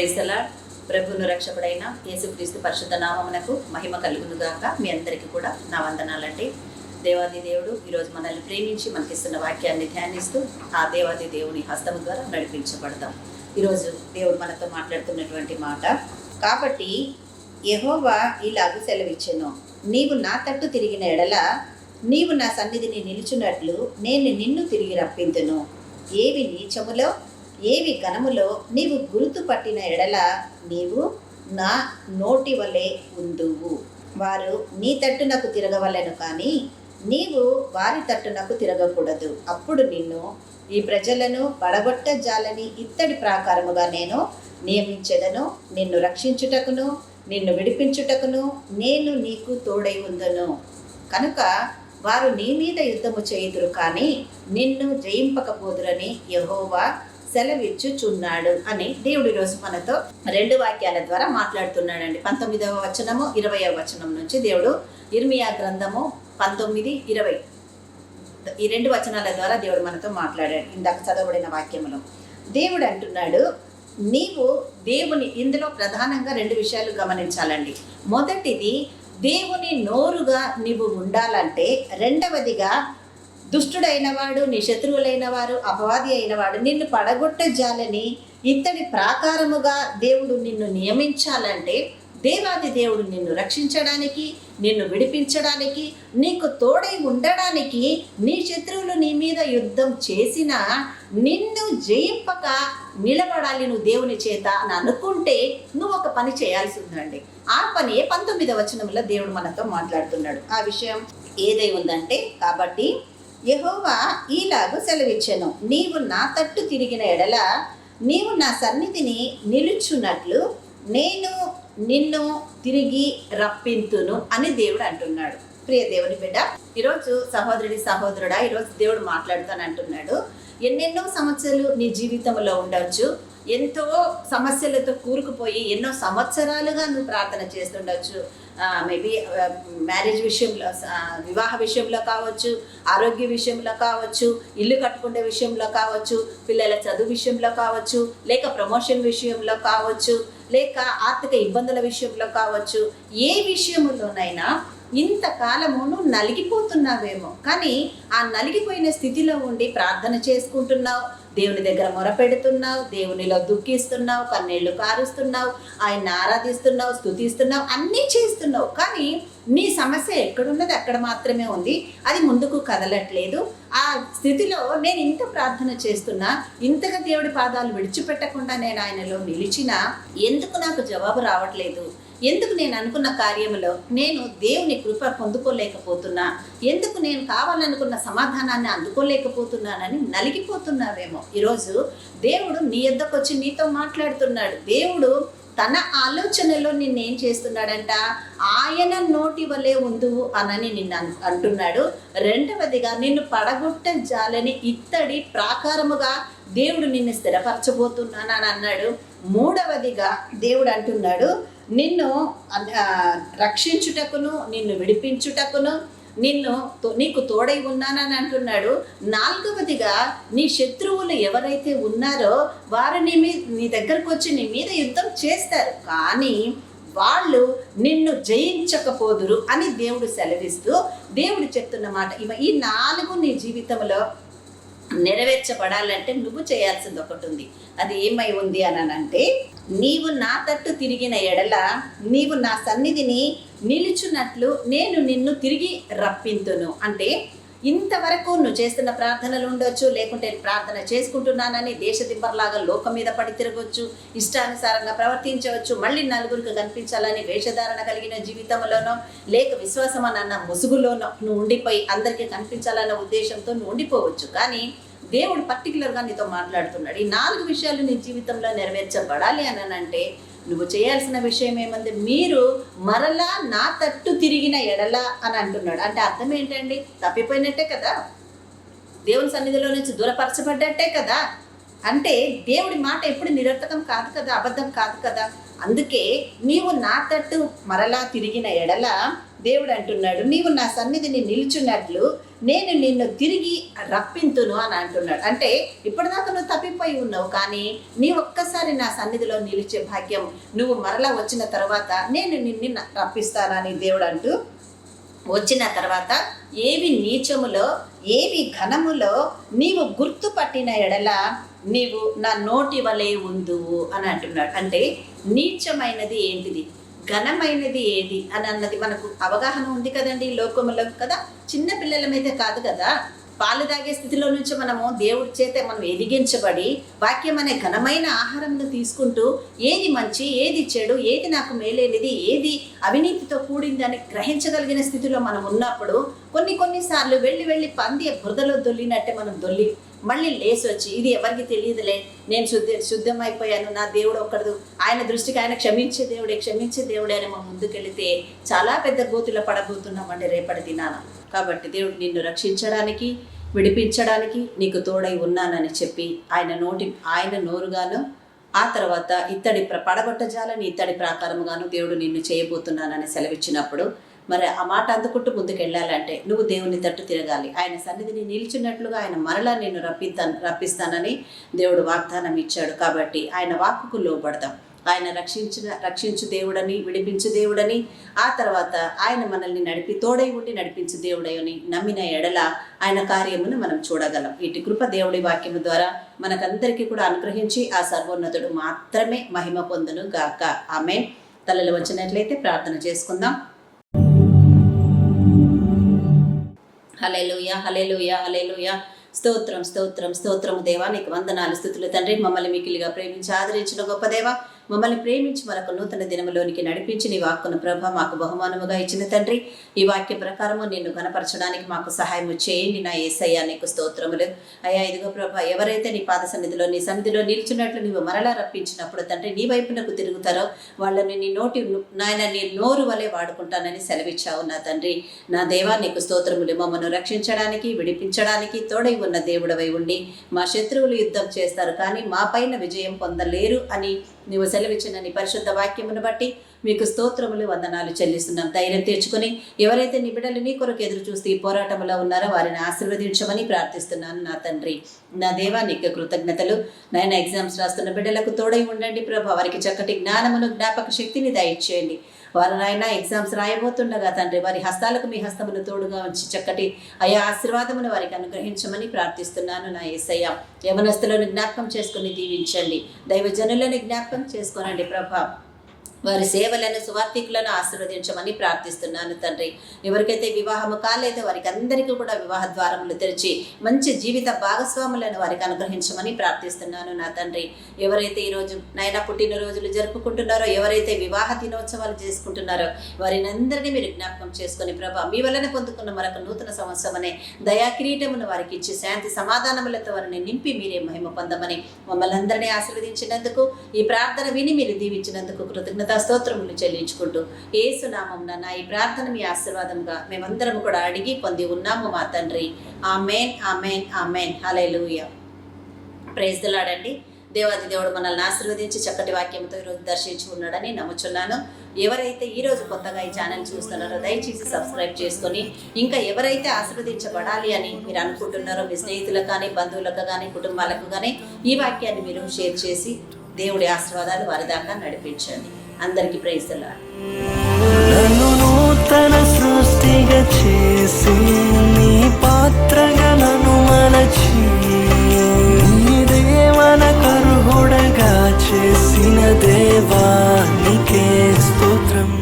Praise the lord. ప్రభువును రక్షకుడైన యేసుక్రీస్తు పరిశుద్ధ నామమునకు మహిమ కలుగును గాక. మీ అందరికీ కూడా నా వందనాలండి. దేవాది దేవుడు ఈరోజు మనల్ని ప్రేమించి మనకిస్తున్న వాక్యాన్ని ధ్యానిస్తూ ఆ దేవాది దేవుని హస్తము ద్వారా నడిపించబడతాం. ఈరోజు దేవుడు మనతో మాట్లాడుతున్నటువంటి మాట, కాబట్టి యెహోవా ఇలాగు సెలవిచ్చెను, నీవు నా తట్టు తిరిగిన ఎడల నీవు నా సన్నిధిని నిలుచున్నట్లు నేను నిన్ను తిరిగి రప్పింతును. ఏవి నీచములో ఏవి ఘనములో నీవు గుర్తు పట్టిన ఎడల నీవు నా నోటి వలె ఉందువు. వారు నీ తట్టునకు తిరగవలెను, కానీ నీవు వారి తట్టునకు తిరగకూడదు. అప్పుడు నిన్ను ఈ ప్రజలను పడగొట్ట జాలని ఇత్తడి ప్రాకారముగా నేను నియమించెదను. నిన్ను రక్షించుటకును నిన్ను విడిపించుటకును నేను నీకు తోడై ఉందును. కనుక వారు నీ మీద యుద్ధము చేయుదురు, కానీ నిన్ను జయింపకపోదురని యెహోవా సెలవిచ్చుచున్నాడు అని దేవుడు ఈరోజు మనతో రెండు వాక్యాల ద్వారా మాట్లాడుతున్నాడండి. 19వ వచనము 20వ వచనం నుంచి దేవుడు ఇర్మియా గ్రంథము 19:20 ఈ రెండు వచనాల ద్వారా దేవుడు మనతో మాట్లాడాడు. ఇందాక చదవబడిన వాక్యములో దేవుడు అంటున్నాడు, నీవు దేవుని, ఇందులో ప్రధానంగా రెండు విషయాలు గమనించాలండి. మొదటిది, దేవుని నోరుగా నీవు ఉండాలంటే, రెండవదిగా దుష్టుడైన వాడు, నీ శత్రువులైన వారు, అపవాది అయిన వాడు నిన్ను పడగొట్ట జాలని ఇత్తడి ప్రాకారముగా దేవుడు నిన్ను నియమించాలంటే, దేవాది దేవుడు నిన్ను రక్షించడానికి, నిన్ను విడిపించడానికి, నీకు తోడై ఉండడానికి, నీ శత్రువులు నీ మీద యుద్ధం చేసినా నిన్ను జయింపక నిలబడాలి నువ్వు దేవుని చేత అని అనుకుంటే నువ్వు ఒక పని చేయాల్సి ఉందండి. ఆ పని 19వ వచనంలో దేవుడు మనతో మాట్లాడుతున్నాడు. ఆ విషయం ఏదై ఉందంటే, కాబట్టి యెహోవా ఈలాగు సెలవిచ్చెను, నీవు నా తట్టు తిరిగిన ఎడల నీవు నా సన్నిధిని నిలుచున్నట్లు నేను నిన్ను తిరిగి రప్పింతును అని దేవుడు అంటున్నాడు. ప్రియ దేవుని బిడ్డ, ఈరోజు సహోదరుడా, ఈరోజు దేవుడు మాట్లాడుతానంటున్నాడు. ఎన్నెన్నో సమస్యలు నీ జీవితంలో ఉండొచ్చు. ఎంతో సమస్యలతో కూరుకుపోయి ఎన్నో సంవత్సరాలుగా నువ్వు ప్రార్థన చేస్తుండొచ్చు. మేబీ మ్యారేజ్ విషయంలో, వివాహ విషయంలో కావచ్చు, ఆరోగ్య విషయంలో కావచ్చు, ఇల్లు కట్టుకునే విషయంలో కావచ్చు, పిల్లల చదువు విషయంలో కావచ్చు, లేక ప్రమోషన్ విషయంలో కావచ్చు, లేక ఆర్థిక ఇబ్బందుల విషయంలో కావచ్చు. ఏ విషయంలోనైనా ఇంతకాలము నువ్వు నలిగిపోతున్నావేమో, కానీ ఆ నలిగిపోయిన స్థితిలో ఉండి ప్రార్థన చేసుకుంటున్నావు, దేవుని దగ్గర మొరపెడుతున్నావు, దేవునిలో దుఃఖిస్తున్నావు, కన్నీళ్లు కారుస్తున్నావు, ఆయన ఆరాధిస్తున్నావు, స్తుతిస్తున్నావు, అన్నీ చేస్తున్నావు. కానీ నీ సమస్య ఎక్కడున్నది అక్కడ మాత్రమే ఉంది, అది ముందుకు కదలట్లేదు. ఆ స్థితిలో నేను ఇంత ప్రార్థన చేస్తున్నా, ఇంతగా దేవుడి పాదాలు విడిచిపెట్టకుండా నేను ఆయనలో నిలిచినా ఎందుకు నాకు జవాబు రావట్లేదు, ఎందుకు నేను అనుకున్న కార్యంలో నేను దేవుని కృప పొందుకోలేకపోతున్నా, ఎందుకు నేను కావాలనుకున్న సమాధానాన్ని అందుకోలేకపోతున్నానని నలిగిపోతున్నావేమో. ఈరోజు దేవుడు నీ యొద్దకు వచ్చి నీతో మాట్లాడుతున్నాడు. దేవుడు తన ఆలోచనలో నిన్నేం చేస్తున్నాడంట, ఆయన నోటి వలె ఉందువు అనని నిన్ను అంటున్నాడు. రెండవదిగా, నిన్ను పడగొట్ట జాలని ఇత్తడి ప్రాకారముగా దేవుడు నిన్ను స్థిరపరచబోతున్నానని అన్నాడు. మూడవదిగా దేవుడు అంటున్నాడు, నిన్ను రక్షించుటకును నిన్ను విడిపించుటకును నీకు తోడై ఉన్నానని అంటున్నాడు. నాలుగవదిగా, నీ శత్రువులు ఎవరైతే ఉన్నారో వారు నీ దగ్గరకు వచ్చి నీ మీద యుద్ధం చేస్తారు, కానీ వాళ్ళు నిన్ను జయించకపోదురు అని దేవుడు సెలవిస్తూ దేవుడు చెప్తున్న మాట. ఈ 4 నీ జీవితంలో నెరవేర్చబడాలంటే నువ్వు చేయాల్సింది ఒకటి ఉంది. అది ఏమై ఉంది అని అంటే, నీవు నా తట్టు తిరిగిన ఎడల నీవు నా సన్నిధిని నిలుచున్నట్లు నేను నిన్ను తిరిగి రప్పింతును. అంటే ఇంతవరకు నువ్వు చేస్తున్న ప్రార్థనలు ఉండొచ్చు, లేకుంటే ప్రార్థన చేసుకుంటున్నానని దేశదిబ్బర్లాగా లోకం మీద పడి తిరగవచ్చు, ఇష్టానుసారంగా ప్రవర్తించవచ్చు, మళ్ళీ నలుగురికి కనిపించాలని వేషధారణ కలిగిన జీవితంలోనో, లేక విశ్వాసం అన్న ముసుగులోనో నువ్వు ఉండిపోయి అందరికీ కనిపించాలన్న ఉద్దేశంతో నువ్వు ఉండిపోవచ్చు. కానీ దేవుడు పర్టికులర్గా నీతో మాట్లాడుతున్నాడు. ఈ 4 విషయాలు నీ జీవితంలో నెరవేర్చబడాలి అని అంటే నువ్వు చేయాల్సిన విషయం ఏమంది, మీరు మరలా నా తట్టు తిరిగిన ఎడల అని అంటున్నాడు. అంటే అర్థం ఏంటండి? తప్పిపోయినట్టే కదా, దేవుని సన్నిధిలో నుంచి దూరపరచబడ్డట్టే కదా. అంటే దేవుడి మాట ఎప్పుడు నిరర్థకం కాదు కదా, అబద్ధం కాదు కదా. అందుకే నీవు నా తట్టు మరలా తిరిగిన ఎడల దేవుడు అంటున్నాడు, నీవు నా సన్నిధిని నిలుచున్నట్లు నేను నిన్ను తిరిగి రప్పింతును అని అంటున్నాడు. అంటే ఇప్పటిదాకా నువ్వు తప్పిపోయి ఉన్నావు, కానీ నీ ఒక్కసారి నా సన్నిధిలో నిలిచే భాగ్యం నువ్వు మరలా వచ్చిన తర్వాత నేను నిన్ను రప్పిస్తానని దేవుడు అంటూ, వచ్చిన తర్వాత ఏవి నీచములో ఏవి ఘనములో నీవు గుర్తుపట్టిన ఎడల నీవు నా నోటి వలె ఉందువు అని అంటున్నాడు. అంటే నీచమైనది ఏంటిది, ఘనమైనది ఏది అని అన్నది మనకు అవగాహన ఉంది కదండి లోకములో కదా. చిన్న పిల్లల మీద కాదు కదా, పాలు తాగే స్థితిలో నుంచి మనము దేవుడి చేత మనం ఎదిగించబడి వాక్యం అనే ఘనమైన ఆహారంను తీసుకుంటూ ఏది మంచి ఏది చెడు, ఏది నాకు మేలేనిది, ఏది అవినీతితో కూడిందని గ్రహించగలిగిన స్థితిలో మనం ఉన్నప్పుడు కొన్నిసార్లు వెళ్ళి పంది బురదలో దొల్లినట్టే మనం దొల్లి మళ్ళీ లేచి వచ్చి ఇది ఎవరికి తెలియదులే, నేను శుద్ధమైపోయాను, నా దేవుడు ఒక్కడు, ఆయన దృష్టికి ఆయన క్షమించే దేవుడే అని మనం ముందుకెళితే చాలా పెద్ద గోతిలో పడబోతున్నామండి రేపటి దినాన. కాబట్టి దేవుడు నిన్ను రక్షించడానికి, విడిపించడానికి నీకు తోడై ఉన్నానని చెప్పి ఆయన నోరుగాను, ఆ తర్వాత ఇత్తడి పడగొట్టజాలని ఇత్తడి ప్రాకారముగాను దేవుడు నిన్ను చేయబోతున్నానని సెలవిచ్చినప్పుడు, మరి ఆ మాట అందుకుంటూ ముందుకెళ్ళాలంటే నువ్వు దేవుని తట్టు తిరగాలి. ఆయన సన్నిధిని నిలిచినట్లుగా ఆయన మరలా నిన్ను రప్పిస్తానని దేవుడు వాగ్దానం ఇచ్చాడు. కాబట్టి ఆయన వాక్కుకు లోబడదాం. ఆయన రక్షించు దేవుడని, విడిపించు దేవుడని, ఆ తర్వాత ఆయన మనల్ని తోడై ఉండి నడిపించు దేవుడని నమ్మిన ఎడల ఆయన కార్యమును మనం చూడగలం. ఇటు కృప దేవుడి వాక్యము ద్వారా మనకందరికీ కూడా అనుగ్రహించి ఆ సర్వోన్నతుడు మాత్రమే మహిమ పొందును గాక. ఆమేన్. తలలు వచ్చినట్లయితే ప్రార్థన చేసుకుందాం. హల్లెలూయా, హల్లెలూయా, హల్లెలూయా. స్తోత్రము దేవా, నీకు వందనాలు, స్తుతులు తండ్రి. మమ్మల్ని మిక్కిలిగా ప్రేమించి ఆదరించిన గొప్ప దేవా, మమ్మల్ని ప్రేమించి మరొక నూతన దినములోనికి నడిపించి నీ వాక్కును ప్రభ మాకు బహుమానముగా ఇచ్చిన తండ్రి, ఈ వాక్య ప్రకారము నిన్ను కనపరచడానికి మాకు సహాయం చేయండి నా యేసయ్య. నీకు స్తోత్రములు అయ్యా. ఇదిగో ప్రభ, ఎవరైతే నీ పాద సన్నిధిలో నీ సన్నిధిలో నిలిచినట్లు నీవు మరలా రప్పించినప్పుడు తండ్రి నీ వైపునకు తిరుగుతారో వాళ్ళని నీ నోరు వలె వాడుకుంటానని సెలవిచ్చావు నా తండ్రి. నా దేవా నీకు స్తోత్రములు. మమ్మను రక్షించడానికి, విడిపించడానికి తోడై ఉన్న దేవుడవై ఉండి మా శత్రువులు యుద్ధం చేస్తారు కానీ మా పైన విజయం పొందలేరు అని నీవు సెలవిచ్చిన నీ పరిశుద్ధ వాక్యమును బట్టి మీకు స్తోత్రములు, వందనాలు చెల్లిస్తున్నాం. ధైర్యం తెచ్చుకొని ఎవరైతే నీ బిడ్డలు నీ కొరకు ఎదురు చూస్తూ ఈ పోరాటంలో ఉన్నారో వారిని ఆశీర్వదించమని ప్రార్థిస్తున్నాను నా తండ్రి. నా దేవా నీకు కృతజ్ఞతలు. నాయన ఎగ్జామ్స్ రాస్తున్న బిడ్డలకు తోడై ఉండండి ప్రభా. వారికి చక్కటి జ్ఞానమును, జ్ఞాపక శక్తిని దయచేయండి. వారు నాయన ఎగ్జామ్స్ రాయబోతుండగా తండ్రి వారి హస్తాలకు మీ హస్తమును తోడుగా ఉంచి చక్కటి అయా ఆశీర్వాదమును వారికి అనుగ్రహించమని ప్రార్థిస్తున్నాను నా యేసయ్య. యవనస్తులను జ్ఞాపకం చేసుకుని దీవించండి. దైవజనులను జ్ఞాపకం చేసుకోనండి ప్రభా. వారి సేవలను, సువార్థికులను ఆశీర్వదించమని ప్రార్థిస్తున్నాను తండ్రి. ఎవరికైతే వివాహము కాలేదో వారికి అందరికీ కూడా వివాహ ద్వారములు తెరిచి మంచి జీవిత భాగస్వాములను వారికి అనుగ్రహించమని ప్రార్థిస్తున్నాను నా తండ్రి. ఎవరైతే ఈరోజు నాయన పుట్టినరోజులు జరుపుకుంటున్నారో, ఎవరైతే వివాహ దినోత్సవాలు చేసుకుంటున్నారో వారిని అందరినీ మీరు జ్ఞాపకం చేసుకొని ప్రభా మీ వలన పొందుకున్న మరొక నూతన సంవత్సరం అనే దయా కిరీటమును వారికి ఇచ్చి శాంతి సమాధానములతో వారిని నింపి మీరే మహిమ పొందమని మమ్మల్ని అందరినీ ఆశీర్వదించినందుకు, ఈ ప్రార్థన విని మీరు దీవించినందుకు కృతజ్ఞత స్తోత్రములు చెల్లించుకుంటూ యేసు నామమున నా ఈ ప్రార్థన మీ ఆశీర్వాదంగా మేమందరం కూడా అడిగి పొంది ఉన్నాము మా తండ్రి. ఆమేన్, ఆమేన్, ఆమేన్. హల్లెలూయా. ప్రైజ్ ది లార్డ్ అండి. దేవాది దేవుడు మనల్ని ఆశీర్వదించి చక్కటి వాక్యంతో ఈరోజు దర్శించి ఉన్నాడని నమ్ముచున్నాను. ఎవరైతే ఈరోజు కొత్తగా ఈ ఛానల్ చూస్తున్నారో దయచేసి సబ్స్క్రైబ్ చేసుకొని, ఇంకా ఎవరైతే ఆశీర్వదించబడాలి అని మీరు అనుకుంటున్నారో మీ స్నేహితులకు కానీ, బంధువులకు కానీ, కుటుంబాలకు కానీ ఈ వాక్యాన్ని మీరు షేర్ చేసి దేవుడి ఆశీర్వాదాలు వారి దాకా నడిపించండి. అందరికీ ప్రైజ్ ది లార్డ్. నన్ను నూతన సృష్టిగా చేసి నీ పాత్రగా నన్ను మలచి నీ దేవన కరుహుడగా చేసిన దేవా నీకే స్తోత్రం.